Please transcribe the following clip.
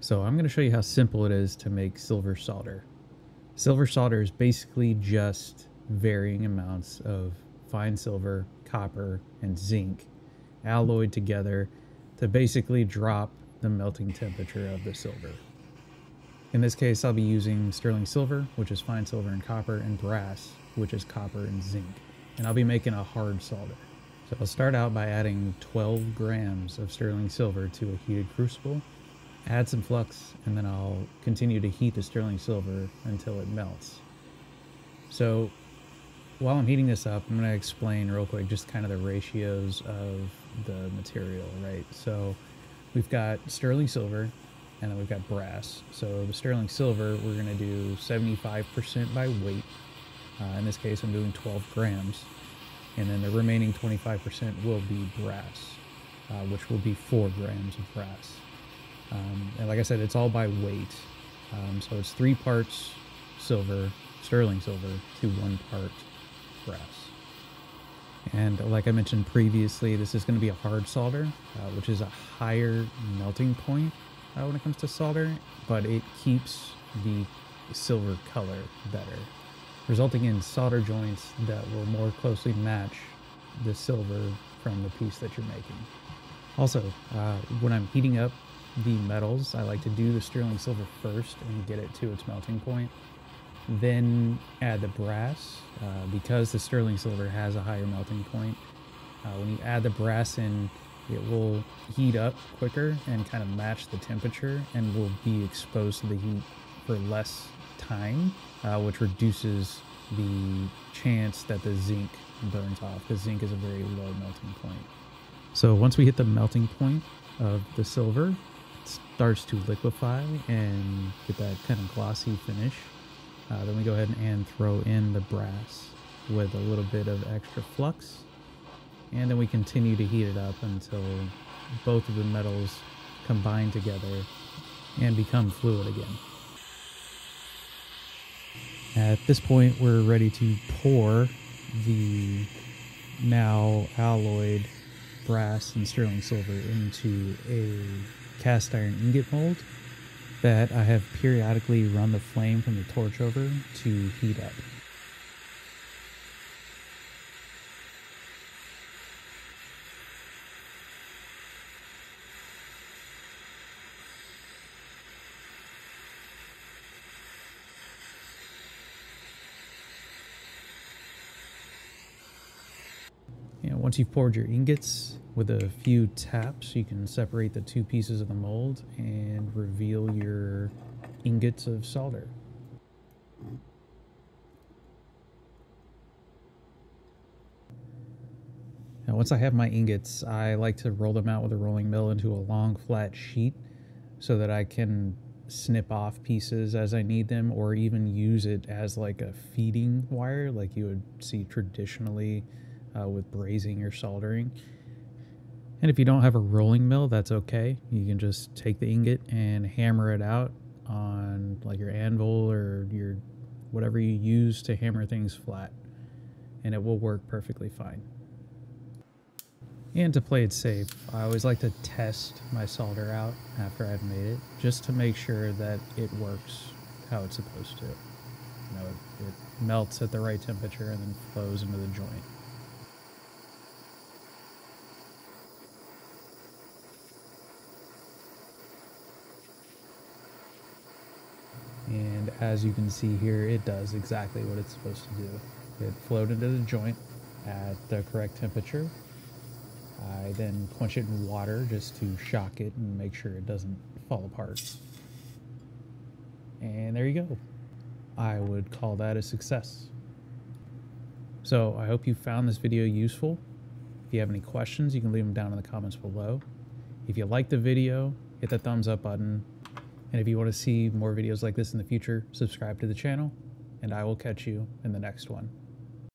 So I'm going to show you how simple it is to make silver solder. Silver solder is basically just varying amounts of fine silver, copper, and zinc alloyed together to basically drop the melting temperature of the silver. In this case, I'll be using sterling silver, which is fine silver and copper, and brass, which is copper and zinc. And I'll be making a hard solder. So I'll start out by adding 12 grams of sterling silver to a heated crucible, add some flux, and then I'll continue to heat the sterling silver until it melts. So while I'm heating this up, I'm going to explain real quick just kind of the ratios of the material, right? So we've got sterling silver and then we've got brass. So the sterling silver, we're going to do 75% by weight. In this case, I'm doing 12 grams. And then the remaining 25% will be brass, which will be 4 grams of brass. And like I said, it's all by weight. So it's 3 parts silver, sterling silver, to 1 part brass. And like I mentioned previously, this is going to be a hard solder, which is a higher melting point when it comes to solder, but it keeps the silver color better, resulting in solder joints that will more closely match the silver from the piece that you're making. Also, when I'm heating up the metals, I like to do the sterling silver first and get it to its melting point, then add the brass, because the sterling silver has a higher melting point. When you add the brass in, it will heat up quicker and kind of match the temperature and will be exposed to the heat for less time, which reduces the chance that the zinc burns off, because zinc is a very low melting point. So once we hit the melting point of the silver, it starts to liquefy and get that kind of glossy finish. Then we go ahead and throw in the brass with a little bit of extra flux, and then we continue to heat it up until both of the metals combine together and become fluid again. At this point, we're ready to pour the now alloyed brass and sterling silver into a cast iron ingot mold that I have periodically run the flame from the torch over to heat up. And once you've poured your ingots, with a few taps, you can separate the 2 pieces of the mold and reveal your ingots of solder. Now, once I have my ingots, I like to roll them out with a rolling mill into a long flat sheet so that I can snip off pieces as I need them, or even use it as like a feeding wire like you would see traditionally with brazing or soldering. And if you don't have a rolling mill, that's okay. You can just take the ingot and hammer it out on like your anvil or your whatever you use to hammer things flat, and it will work perfectly fine. And to play it safe, I always like to test my solder out after I've made it, just to make sure that it works how it's supposed to. You know, it melts at the right temperature and then flows into the joint. And as you can see here, it does exactly what it's supposed to do. It flowed into the joint at the correct temperature. I then quench it in water just to shock it and make sure it doesn't fall apart. And there you go. I would call that a success. So I hope you found this video useful. If you have any questions, you can leave them down in the comments below. If you liked the video, hit the thumbs up button. And if you want to see more videos like this in the future, subscribe to the channel, and I will catch you in the next one.